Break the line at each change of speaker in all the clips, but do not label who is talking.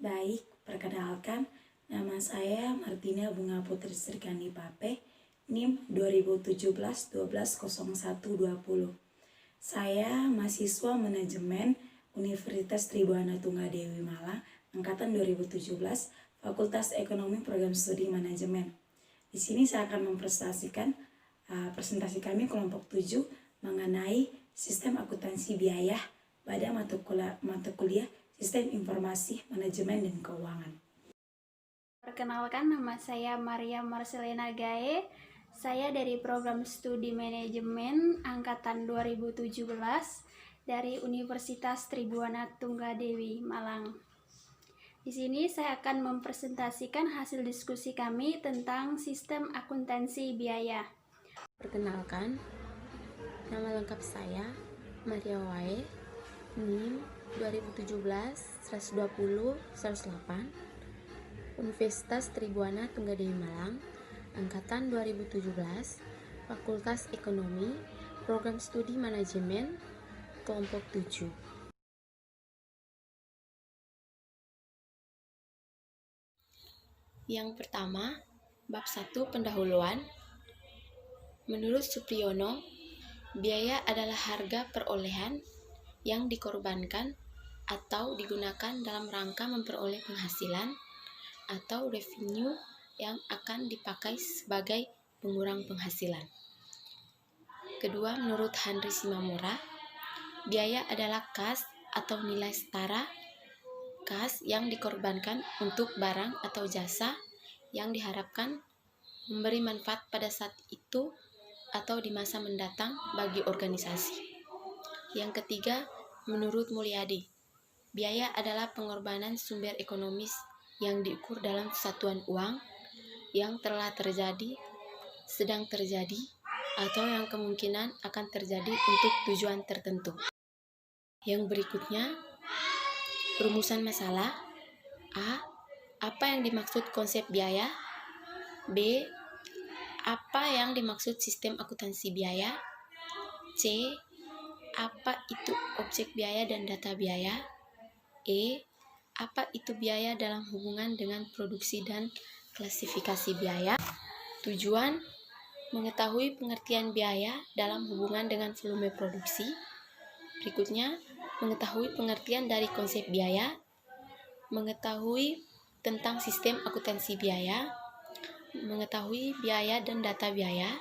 Baik, perkenalkan, nama saya Martina Bunga Putri Srikandi Pape, NIM 2017-120120. Saya mahasiswa manajemen Universitas Tribuana Tunggadewi Malang, angkatan 2017, Fakultas Ekonomi Program Studi Manajemen. Di sini saya akan mempresentasikan presentasi kami kelompok 7 mengenai sistem akuntansi biaya pada mata kuliah Sistem Informasi Manajemen dan Keuangan.
Perkenalkan, nama saya Maria Marcelina Gae. Saya dari Program Studi Manajemen angkatan 2017 dari Universitas Tribuana Tunggadewi Malang. Di sini saya akan mempresentasikan hasil diskusi kami tentang sistem akuntansi biaya.
Perkenalkan, nama lengkap saya Maria Wae, NIM 2017-120-108, Universitas Tribuana Tunggadewi Malang, angkatan 2017, Fakultas Ekonomi, Program Studi Manajemen, kelompok 7. Yang pertama, bab 1 pendahuluan. Menurut Supriyono, biaya adalah harga perolehan yang dikorbankan atau digunakan dalam rangka memperoleh penghasilan atau revenue yang akan dipakai sebagai pengurang penghasilan. Kedua, menurut Henry Simamura, biaya adalah kas atau nilai setara kas yang dikorbankan untuk barang atau jasa yang diharapkan memberi manfaat pada saat itu atau di masa mendatang bagi organisasi. Yang ketiga, menurut Mulyadi, biaya adalah pengorbanan sumber ekonomis yang diukur dalam satuan uang yang telah terjadi, sedang terjadi, atau yang kemungkinan akan terjadi untuk tujuan tertentu. Yang berikutnya, rumusan masalah. A. Apa yang dimaksud konsep biaya? B. Apa yang dimaksud sistem akuntansi biaya? C. Apa itu objek biaya dan data biaya? E. Apa itu biaya dalam hubungan dengan produksi dan klasifikasi biaya? Tujuan: mengetahui pengertian biaya dalam hubungan dengan volume produksi. Berikutnya, mengetahui pengertian dari konsep biaya, mengetahui tentang sistem akuntansi biaya, mengetahui biaya dan data biaya,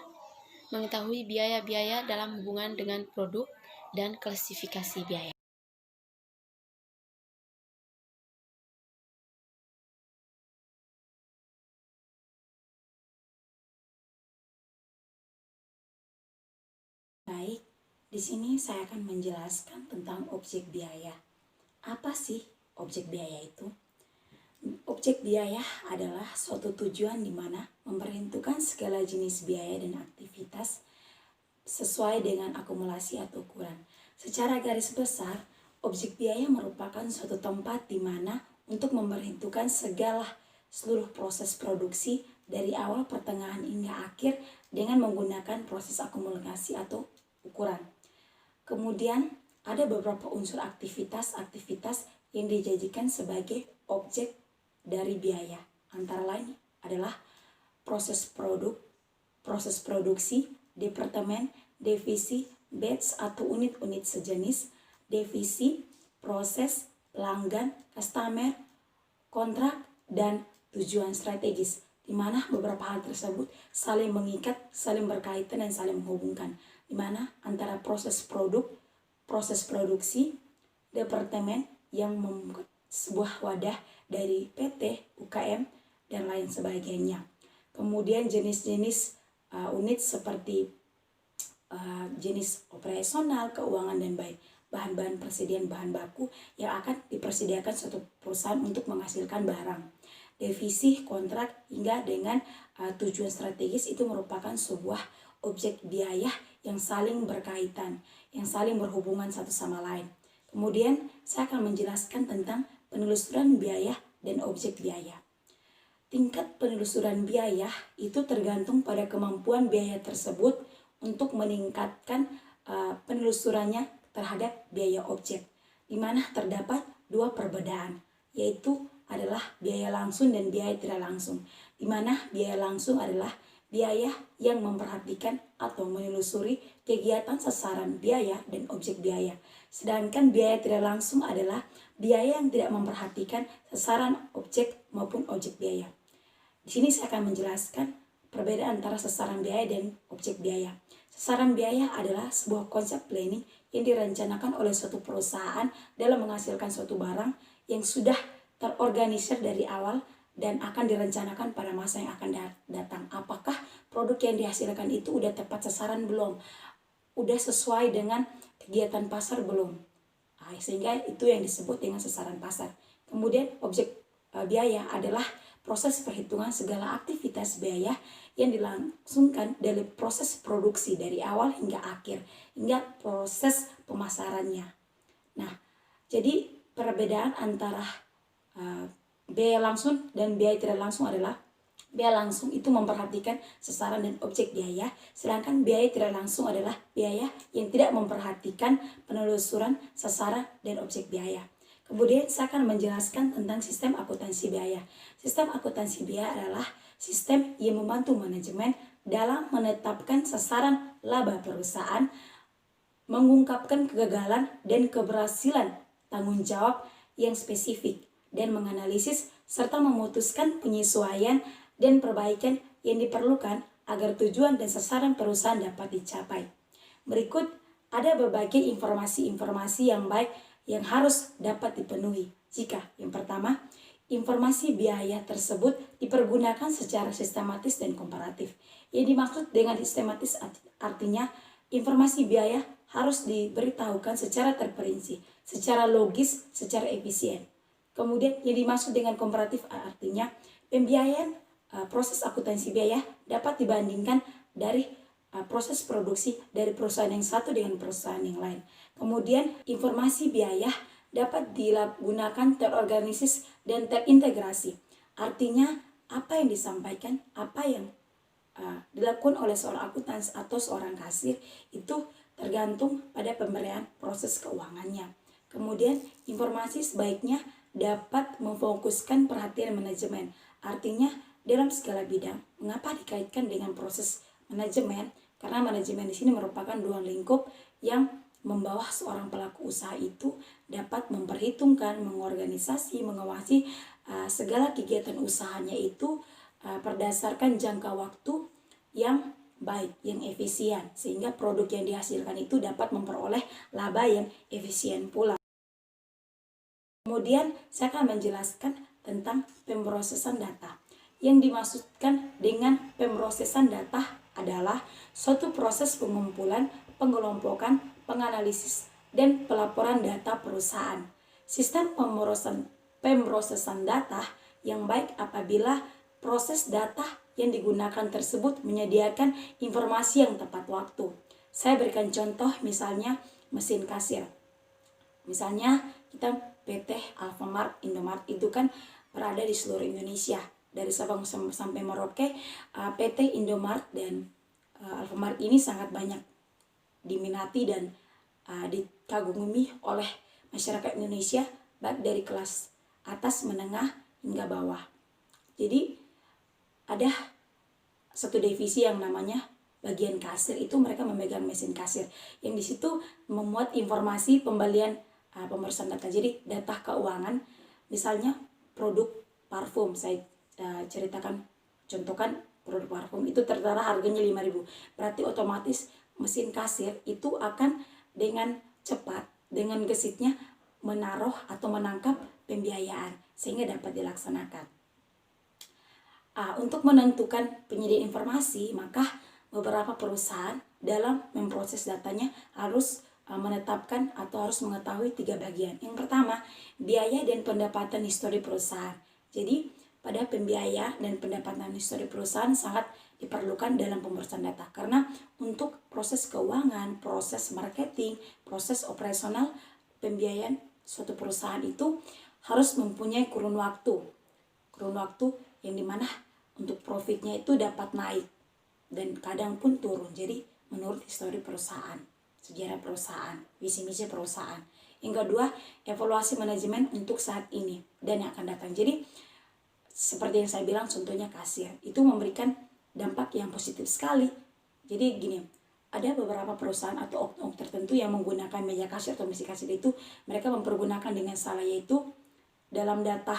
mengetahui biaya-biaya dalam hubungan dengan produk dan klasifikasi biaya.
Baik, di sini saya akan menjelaskan tentang objek biaya. Apa sih objek biaya itu? Objek biaya adalah suatu tujuan di mana memperhitungkan segala jenis biaya dan aktivitas sesuai dengan akumulasi atau ukuran. Secara garis besar, objek biaya merupakan suatu tempat di mana untuk memperhitungkan seluruh proses produksi dari awal, pertengahan hingga akhir dengan menggunakan proses akumulasi atau ukuran. Kemudian ada beberapa unsur aktivitas yang dijadikan sebagai objek dari biaya. Antara lain adalah proses produksi, departemen, divisi, batch atau unit-unit sejenis, divisi, proses, pelanggan, customer, kontrak, dan tujuan strategis, di mana beberapa hal tersebut saling mengikat, saling berkaitan, dan saling menghubungkan, di mana antara proses produksi, departemen yang membuat sebuah wadah dari PT, UKM, dan lain sebagainya. Kemudian jenis-jenis unit seperti jenis operasional, keuangan, dan bahan-bahan persediaan bahan baku yang akan dipersediakan suatu perusahaan untuk menghasilkan barang. Divisi, kontrak, hingga dengan tujuan strategis itu merupakan sebuah objek biaya yang saling berkaitan, yang saling berhubungan satu sama lain. Kemudian saya akan menjelaskan tentang penelusuran biaya dan objek biaya. Tingkat penelusuran biaya itu tergantung pada kemampuan biaya tersebut untuk meningkatkan penelusurannya terhadap biaya objek, di mana terdapat dua perbedaan, yaitu adalah biaya langsung dan biaya tidak langsung. Di mana biaya langsung adalah biaya yang memperhatikan atau menelusuri kegiatan sasaran biaya dan objek biaya. Sedangkan biaya tidak langsung adalah biaya yang tidak memperhatikan sasaran objek maupun objek biaya. Di sini saya akan menjelaskan perbedaan antara sasaran biaya dan objek biaya. Sasaran biaya adalah sebuah konsep planning yang direncanakan oleh suatu perusahaan dalam menghasilkan suatu barang yang sudah terorganisir dari awal dan akan direncanakan pada masa yang akan datang. Apakah produk yang dihasilkan itu udah tepat sasaran belum? Udah sesuai dengan kegiatan pasar belum? Sehingga itu yang disebut dengan sasaran pasar. Kemudian objek biaya adalah proses perhitungan segala aktivitas biaya yang dilangsungkan dari proses produksi dari awal hingga akhir, hingga proses pemasarannya. Nah, jadi perbedaan antara biaya langsung dan biaya tidak langsung adalah biaya langsung itu memperhatikan sasaran dan objek biaya, sedangkan biaya tidak langsung adalah biaya yang tidak memperhatikan penelusuran sasaran dan objek biaya. Kemudian saya akan menjelaskan tentang sistem akuntansi biaya. Sistem akuntansi biaya adalah sistem yang membantu manajemen dalam menetapkan sasaran laba perusahaan, mengungkapkan kegagalan dan keberhasilan tanggung jawab yang spesifik, dan menganalisis serta memutuskan penyesuaian dan perbaikan yang diperlukan agar tujuan dan sasaran perusahaan dapat dicapai. Berikut ada berbagai informasi-informasi yang baik yang harus dapat dipenuhi. Jika yang pertama, informasi biaya tersebut dipergunakan secara sistematis dan komparatif. Yang dimaksud dengan sistematis artinya informasi biaya harus diberitahukan secara terperinci, secara logis, secara efisien. Kemudian yang dimaksud dengan komparatif artinya pembiayaan proses akuntansi biaya dapat dibandingkan dari proses produksi dari perusahaan yang satu dengan perusahaan yang lain. Kemudian informasi biaya dapat digunakan terorganisir dan terintegrasi. Artinya apa yang disampaikan, apa yang dilakukan oleh seorang akuntan atau seorang kasir itu tergantung pada pemberian proses keuangannya. Kemudian informasi sebaiknya dapat memfokuskan perhatian manajemen. Artinya dalam segala bidang. Mengapa dikaitkan dengan proses manajemen? Karena manajemen di sini merupakan ruang lingkup yang membawa seorang pelaku usaha itu dapat memperhitungkan, mengorganisasi, mengawasi segala kegiatan usahanya itu berdasarkan jangka waktu yang baik, yang efisien, sehingga produk yang dihasilkan itu dapat memperoleh laba yang efisien pula. Kemudian saya akan menjelaskan tentang pemrosesan data. Yang dimaksudkan dengan pemrosesan data adalah suatu proses pengumpulan, pengelompokan, penganalisis, dan pelaporan data perusahaan. Sistem pemrosesan data yang baik apabila proses data yang digunakan tersebut menyediakan informasi yang tepat waktu. Saya berikan contoh misalnya mesin kasir. Misalnya kita PT Alfamart, Indomart itu kan berada di seluruh Indonesia. Dari Sabang sampai Merauke, PT Indomart dan Alfamart ini sangat banyak diminati dan dikagumi oleh masyarakat Indonesia, baik dari kelas atas, menengah, hingga bawah. Jadi ada satu divisi yang namanya bagian kasir, itu mereka memegang mesin kasir yang di situ memuat informasi pembelian pemrosesan data. Jadi data keuangan, misalnya produk parfum, saya contohkan produk parfum itu tertera harganya 5.000. Berarti otomatis mesin kasir itu akan dengan cepat, dengan gesitnya menaruh atau menangkap pembiayaan sehingga dapat dilaksanakan. Untuk menentukan penyediaan informasi, maka beberapa perusahaan dalam memproses datanya harus menetapkan atau harus mengetahui 3 bagian. Yang pertama, biaya dan pendapatan histori perusahaan. Jadi, pada pembiayaan dan pendapatan histori perusahaan sangat diperlukan dalam pemrosesan data. Karena untuk proses keuangan, proses marketing, proses operasional, pembiayaan suatu perusahaan itu harus mempunyai kurun waktu. Kurun waktu yang dimana untuk profitnya itu dapat naik dan kadang pun turun. Jadi menurut histori perusahaan, sejarah perusahaan, visi misi perusahaan. Yang kedua, evaluasi manajemen untuk saat ini dan yang akan datang. Jadi seperti yang saya bilang, contohnya kasir itu memberikan dampak yang positif sekali. Jadi gini, ada beberapa perusahaan atau oknum tertentu yang menggunakan meja kasir atau mesin kasir itu, mereka mempergunakan dengan salah, yaitu dalam data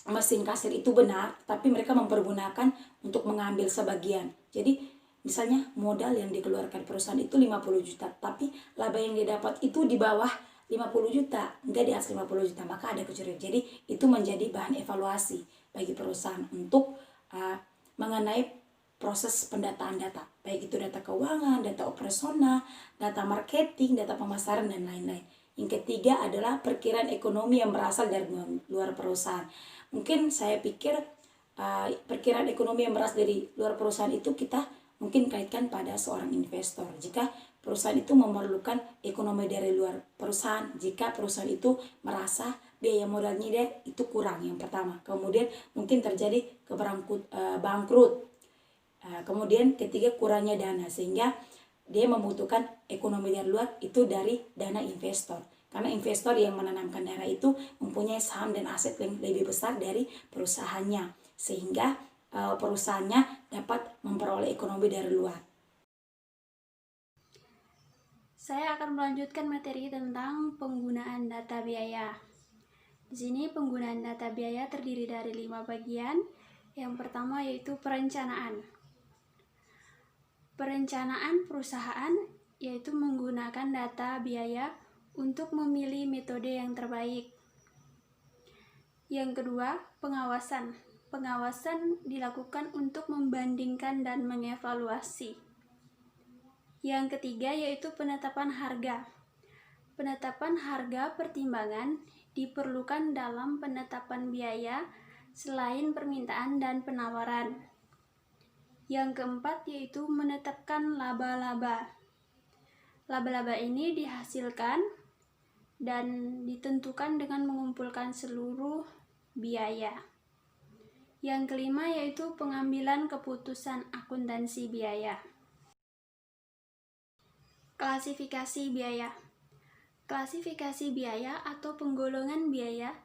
mesin kasir itu benar, tapi mereka mempergunakan untuk mengambil sebagian. Jadi misalnya modal yang dikeluarkan perusahaan itu 50 juta, tapi laba yang dia dapat itu di bawah 50 juta, enggak di atas 50 juta, maka ada kecurigaan. Jadi itu menjadi bahan evaluasi bagi perusahaan untuk mengenai proses pendataan data, baik itu data keuangan, data operasional, data marketing, data pemasaran, dan lain-lain. Yang ketiga adalah perkiraan ekonomi yang berasal dari luar perusahaan. Mungkin saya pikir perkiraan ekonomi yang berasal dari luar perusahaan itu kita mungkin kaitkan pada seorang investor. Jika perusahaan itu memerlukan ekonomi dari luar perusahaan, jika perusahaan itu merasa biaya modalnya dia itu kurang, yang pertama. Kemudian mungkin terjadi bangkrut. Kemudian ketiga, kurangnya dana, sehingga dia membutuhkan ekonomi dari luar itu dari dana investor. Karena investor yang menanamkan dana itu mempunyai saham dan aset yang lebih besar dari perusahaannya, sehingga perusahaannya dapat memperoleh ekonomi dari luar.
Saya akan melanjutkan materi tentang penggunaan data biaya. Di sini penggunaan data biaya terdiri dari 5 bagian. Yang pertama yaitu perencanaan. Perencanaan perusahaan yaitu menggunakan data biaya untuk memilih metode yang terbaik. Yang kedua, pengawasan. Pengawasan dilakukan untuk membandingkan dan mengevaluasi. Yang ketiga yaitu penetapan harga. Penetapan harga pertimbangan diperlukan dalam penetapan biaya selain permintaan dan penawaran. Yang keempat yaitu menetapkan laba-laba. Laba-laba ini dihasilkan dan ditentukan dengan mengumpulkan seluruh biaya. Yang kelima yaitu pengambilan keputusan akuntansi biaya. Klasifikasi biaya. Klasifikasi biaya atau penggolongan biaya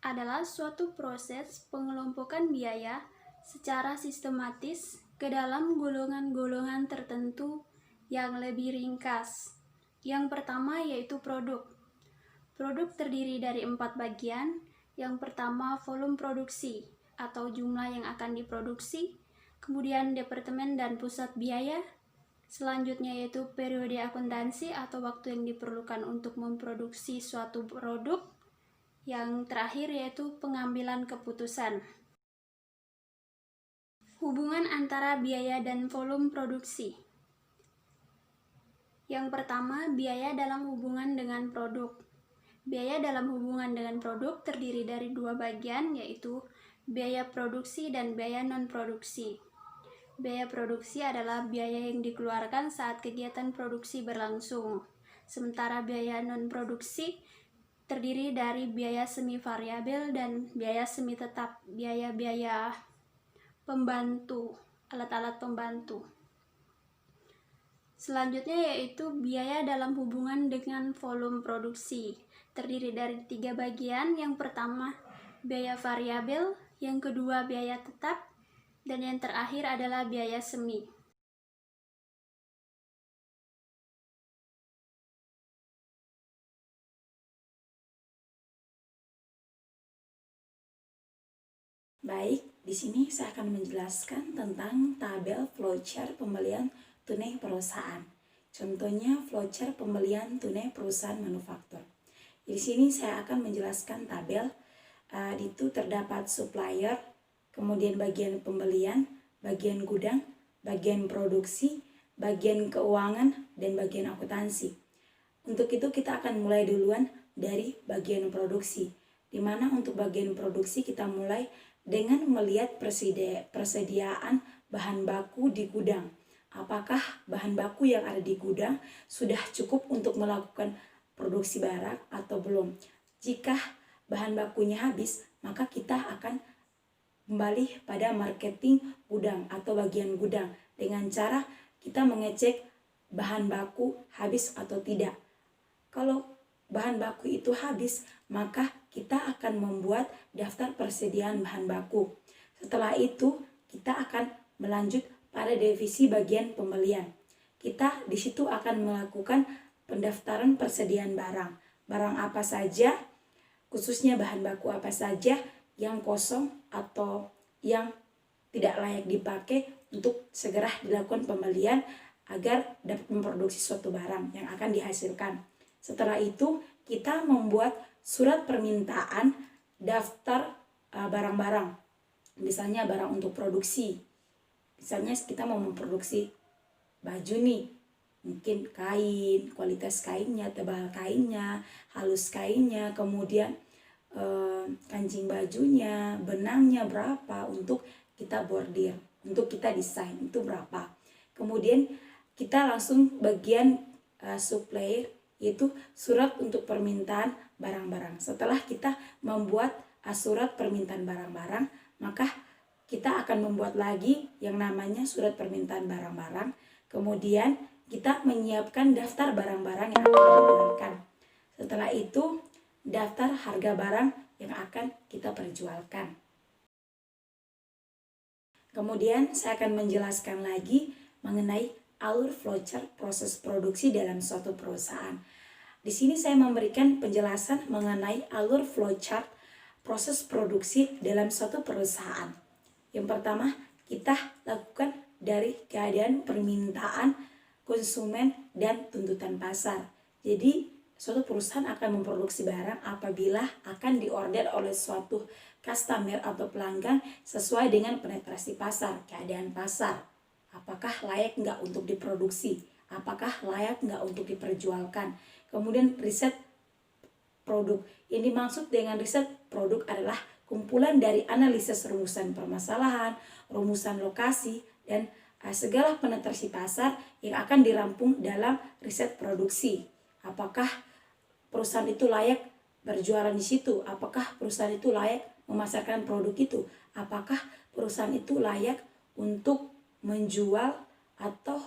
adalah suatu proses pengelompokan biaya secara sistematis ke dalam golongan-golongan tertentu yang lebih ringkas. Yang pertama yaitu produk. Produk terdiri dari 4 bagian. Yang pertama, volume produksi atau jumlah yang akan diproduksi. Kemudian departemen dan pusat biaya. Selanjutnya yaitu periode akuntansi atau waktu yang diperlukan untuk memproduksi suatu produk. Yang terakhir yaitu pengambilan keputusan. Hubungan antara biaya dan volume produksi. Yang pertama, biaya dalam hubungan dengan produk. Biaya dalam hubungan dengan produk terdiri dari 2 bagian, yaitu biaya produksi dan biaya non-produksi. Biaya produksi adalah biaya yang dikeluarkan saat kegiatan produksi berlangsung. Sementara biaya non-produksi terdiri dari biaya semi variabel dan biaya semi tetap, biaya-biaya pembantu, alat-alat pembantu. Selanjutnya yaitu biaya dalam hubungan dengan volume produksi. Terdiri dari 3 bagian. Yang pertama biaya variabel, yang kedua biaya tetap, dan yang terakhir adalah biaya semi.
Baik, di sini saya akan menjelaskan tentang tabel flowchart pembelian tunai perusahaan. Contohnya flowchart pembelian tunai perusahaan manufaktur. Di sini saya akan menjelaskan tabel. Itu terdapat supplier, kemudian bagian pembelian, bagian gudang, bagian produksi, bagian keuangan, dan bagian akuntansi. Untuk itu kita akan mulai duluan dari bagian produksi, di mana untuk bagian produksi kita mulai dengan melihat persediaan bahan baku di gudang. Apakah bahan baku yang ada di gudang sudah cukup untuk melakukan produksi barang atau belum? Jika bahan bakunya habis, maka kita akan kembali pada marketing gudang atau bagian gudang dengan cara kita mengecek bahan baku habis atau tidak. Kalau bahan baku itu habis, maka kita akan membuat daftar persediaan bahan baku. Setelah itu, kita akan melanjut pada divisi bagian pembelian. Kita di situ akan melakukan pendaftaran persediaan barang. Barang apa saja, khususnya bahan baku apa saja yang kosong atau yang tidak layak dipakai untuk segera dilakukan pembelian agar dapat memproduksi suatu barang yang akan dihasilkan. Setelah itu, kita membuat surat permintaan daftar barang-barang. Misalnya barang untuk produksi. Misalnya kita mau memproduksi baju nih, mungkin kain, kualitas kainnya, tebal kainnya, halus kainnya, kemudian kancing bajunya, benangnya berapa untuk kita bordir, untuk kita desain itu berapa. Kemudian kita langsung bagian supplier, yaitu surat untuk permintaan barang-barang. Setelah kita membuat surat permintaan barang-barang, maka kita akan membuat lagi yang namanya surat permintaan barang-barang. Kemudian kita menyiapkan daftar barang-barang yang akan dikeluarkan. Setelah itu, daftar harga barang yang akan kita perjualkan. Kemudian saya akan menjelaskan lagi mengenai alur flowchart proses produksi dalam suatu perusahaan. Di sini saya memberikan penjelasan mengenai alur flowchart proses produksi dalam suatu perusahaan. Yang pertama, kita lakukan dari keadaan permintaan konsumen dan tuntutan pasar. Jadi, suatu perusahaan akan memproduksi barang apabila akan diorder oleh suatu customer atau pelanggan sesuai dengan penetrasi pasar, keadaan pasar. Apakah layak nggak untuk diproduksi? Apakah layak nggak untuk diperjualkan? Kemudian riset produk. Yang dimaksud dengan riset produk adalah kumpulan dari analisis rumusan permasalahan, rumusan lokasi, dan segala penetrasi pasar yang akan dirampung dalam riset produksi. Apakah perusahaan itu layak berjualan di situ? Apakah perusahaan itu layak memasarkan produk itu? Apakah perusahaan itu layak untuk menjual atau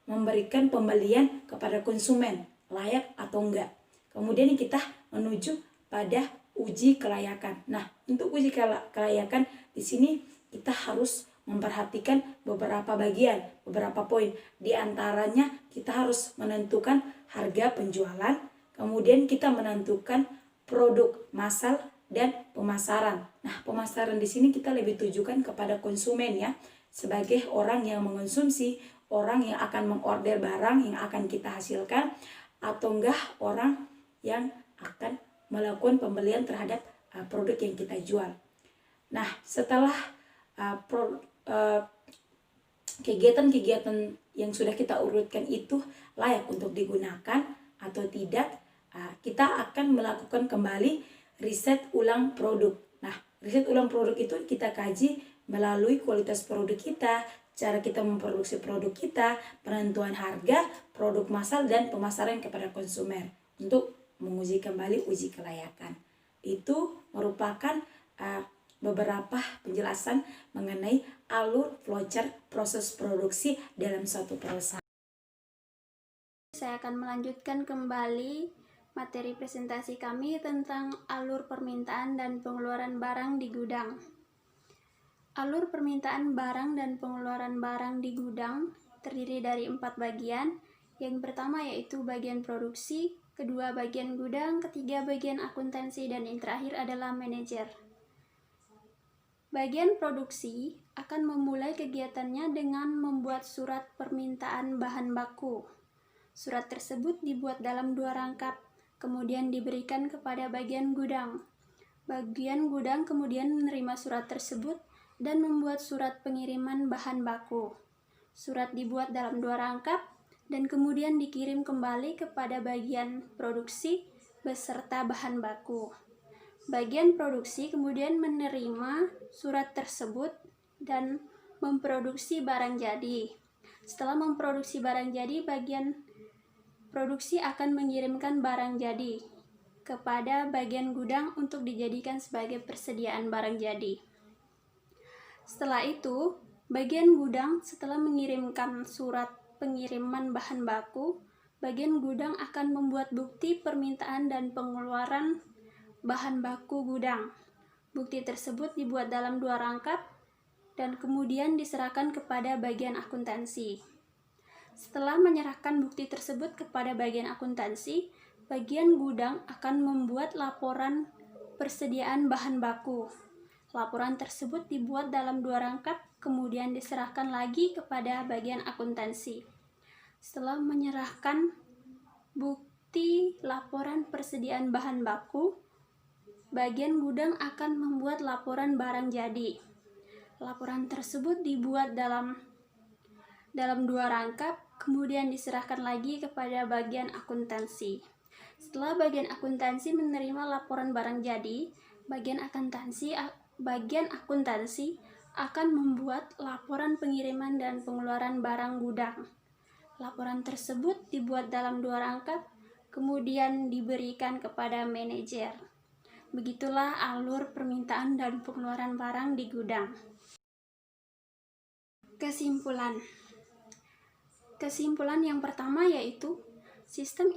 memberikan pembelian kepada konsumen? Layak atau enggak? Kemudian kita menuju pada uji kelayakan. Nah, untuk uji kelayakan di sini kita harus memperhatikan beberapa bagian, beberapa poin. Di antaranya kita harus menentukan harga penjualan, kemudian kita menentukan produk massal dan pemasaran. Nah, pemasaran di sini kita lebih tujukan kepada konsumen ya, sebagai orang yang mengonsumsi, orang yang akan mengorder barang yang akan kita hasilkan, atau enggak orang yang akan melakukan pembelian terhadap produk yang kita jual. Nah, setelah kegiatan-kegiatan yang sudah kita urutkan itu layak untuk digunakan atau tidak, kita akan melakukan kembali riset ulang produk. Nah, riset ulang produk itu kita kaji melalui kualitas produk kita, cara kita memproduksi produk kita, penentuan harga, produk massal, dan pemasaran kepada konsumen untuk menguji kembali uji kelayakan. Itu merupakan beberapa penjelasan mengenai alur flowchart proses produksi dalam suatu perusahaan.
Saya akan melanjutkan kembali materi presentasi kami tentang alur permintaan dan pengeluaran barang di gudang. Alur permintaan barang dan pengeluaran barang di gudang terdiri dari 4 bagian. Yang pertama yaitu bagian produksi, kedua bagian gudang, ketiga bagian akuntansi, dan yang terakhir adalah manajer. Bagian produksi akan memulai kegiatannya dengan membuat surat permintaan bahan baku. Surat tersebut dibuat dalam 2 rangkap, kemudian diberikan kepada bagian gudang. Bagian gudang kemudian menerima surat tersebut dan membuat surat pengiriman bahan baku. Surat dibuat dalam 2 rangkap dan kemudian dikirim kembali kepada bagian produksi beserta bahan baku. Bagian produksi kemudian menerima surat tersebut dan memproduksi barang jadi. Setelah memproduksi barang jadi, bagian produksi akan mengirimkan barang jadi kepada bagian gudang untuk dijadikan sebagai persediaan barang jadi. Setelah itu, bagian gudang setelah mengirimkan surat pengiriman bahan baku, bagian gudang akan membuat bukti permintaan dan pengeluaran bahan baku gudang. Bukti tersebut dibuat dalam 2 rangkap dan kemudian diserahkan kepada bagian akuntansi. Setelah menyerahkan bukti tersebut kepada bagian akuntansi, bagian gudang akan membuat laporan persediaan bahan baku. Laporan tersebut dibuat dalam 2 rangkap, kemudian diserahkan lagi kepada bagian akuntansi. Setelah menyerahkan bukti laporan persediaan bahan baku, bagian gudang akan membuat laporan barang jadi. Laporan tersebut dibuat dalam 2 rangkap, kemudian diserahkan lagi kepada bagian akuntansi. Setelah bagian akuntansi menerima laporan barang jadi, bagian akuntansi akan membuat laporan pengiriman dan pengeluaran barang gudang. Laporan tersebut dibuat dalam 2 rangkap, kemudian diberikan kepada manajer. Begitulah alur permintaan dan pengeluaran barang di gudang. Kesimpulan yang pertama yaitu sistem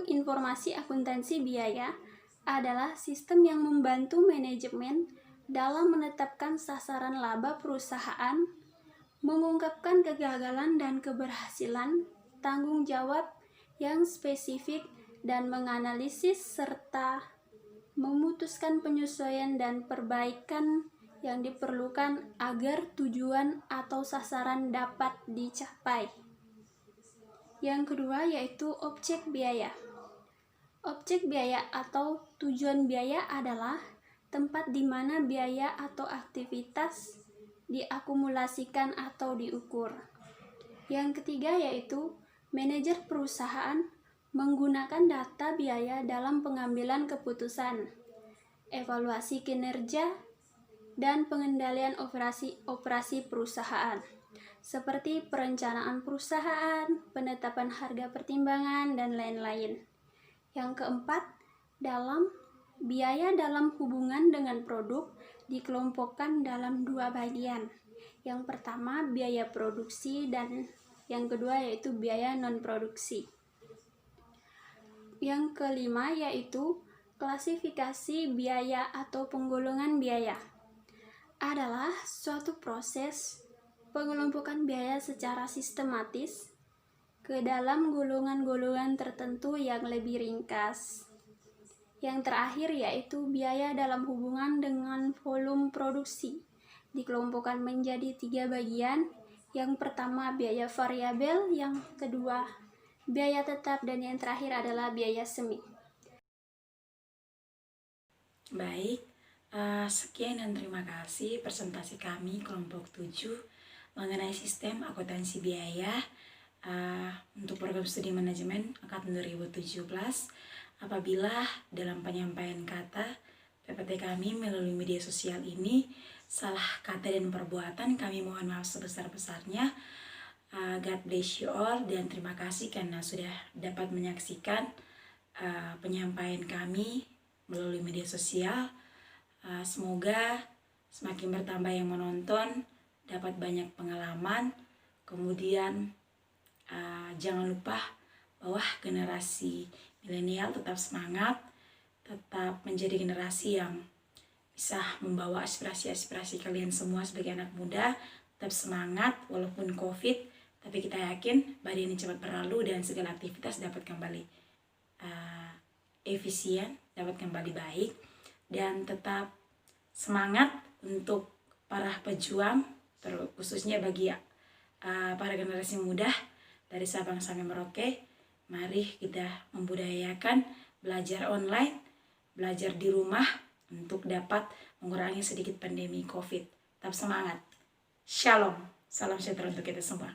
informasi akuntansi biaya adalah sistem yang membantu manajemen dalam menetapkan sasaran laba perusahaan, mengungkapkan kegagalan dan keberhasilan, tanggung jawab yang spesifik, dan menganalisis serta memutuskan penyesuaian dan perbaikan yang diperlukan agar tujuan atau sasaran dapat dicapai. Yang kedua yaitu objek biaya. Objek biaya atau tujuan biaya adalah tempat di mana biaya atau aktivitas diakumulasikan atau diukur. Yang ketiga yaitu manajer perusahaan menggunakan data biaya dalam pengambilan keputusan, evaluasi kinerja, dan pengendalian operasi perusahaan, seperti perencanaan perusahaan, penetapan harga pertimbangan, dan lain-lain. Yang keempat, biaya dalam hubungan dengan produk dikelompokkan dalam 2 bagian. Yang pertama, biaya produksi, dan yang kedua yaitu biaya non-produksi. Yang kelima yaitu klasifikasi biaya atau penggolongan biaya. Adalah suatu proses pengelompokan biaya secara sistematis ke dalam golongan-golongan tertentu yang lebih ringkas. Yang terakhir yaitu biaya dalam hubungan dengan volume produksi. Dikelompokkan menjadi 3 bagian. Yang pertama biaya variabel, yang kedua biaya tetap, dan yang terakhir adalah biaya semi.
Baik, sekian dan terima kasih presentasi kami kelompok 7 mengenai sistem akuntansi biaya untuk program studi manajemen angkatan 2017. Apabila dalam penyampaian kata PPT kami melalui media sosial ini salah kata dan perbuatan, kami mohon maaf sebesar-besarnya. God bless you all, dan terima kasih karena sudah dapat menyaksikan penyampaian kami melalui media sosial. Semoga semakin bertambah yang menonton, dapat banyak pengalaman. Kemudian jangan lupa bahwa generasi milenial tetap semangat, tetap menjadi generasi yang bisa membawa aspirasi-aspirasi kalian semua sebagai anak muda. Tetap semangat walaupun COVID, tapi kita yakin badai ini cepat berlalu dan segala aktivitas dapat kembali efisien, dapat kembali baik. Dan tetap semangat untuk para pejuang, khususnya bagi para generasi muda dari Sabang sampai Merauke. Mari kita membudayakan belajar online, belajar di rumah untuk dapat mengurangi sedikit pandemi COVID. Tetap semangat. Shalom. Salam sejahtera untuk kita semua.